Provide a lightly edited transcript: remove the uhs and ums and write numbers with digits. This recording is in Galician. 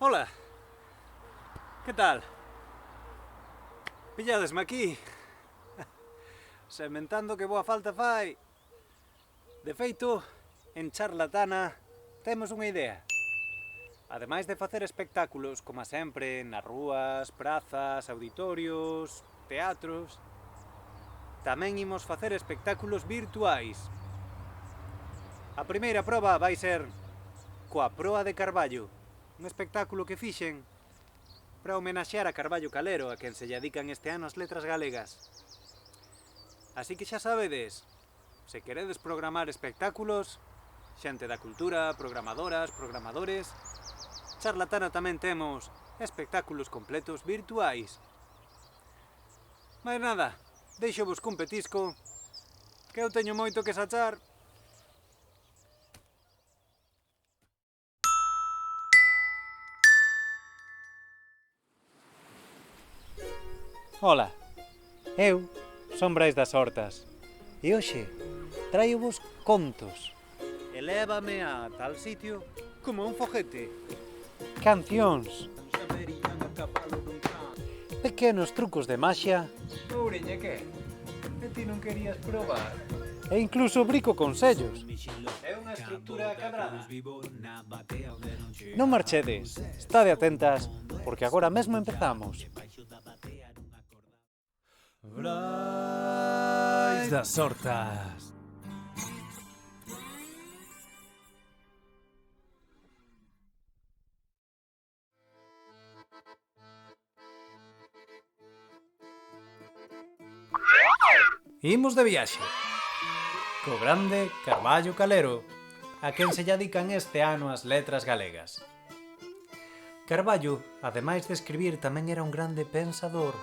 Ola, que tal? Pilladesme aquí, sementando que boa falta fai. De feito, en Charlatana temos unha idea. Ademais de facer espectáculos, como sempre, nas rúas, prazas, auditorios, teatros, tamén imos facer espectáculos virtuais. A primeira proba vai ser coa proa de Carballo, un espectáculo que fixen para homenaxear a Carballo Calero, a quen se lle dedican este ano as letras galegas. Así que xa sabedes, se queredes programar espectáculos, xente da cultura, programadoras, programadores, Charlatana tamén temos espectáculos completos virtuais. Mas nada, deixo vos cun petisco, que eu teño moito que sachar. Ola, eu son Brais das Hortas e hoxe traio vos contos. Elévame a tal sitio como un foguete. Cancións. Pequenos trucos de maxia. Oureña que? E ti non querías probar? E incluso brico con sellos. É unha estructura cadrada. Non marchedes, estade atentas, porque agora mesmo empezamos. Brais das Hortas. Imos de viaxe co grande Carballo Calero, a quen se lle dedican este ano as letras galegas. Carballo, ademais de escribir, tamén era un grande pensador.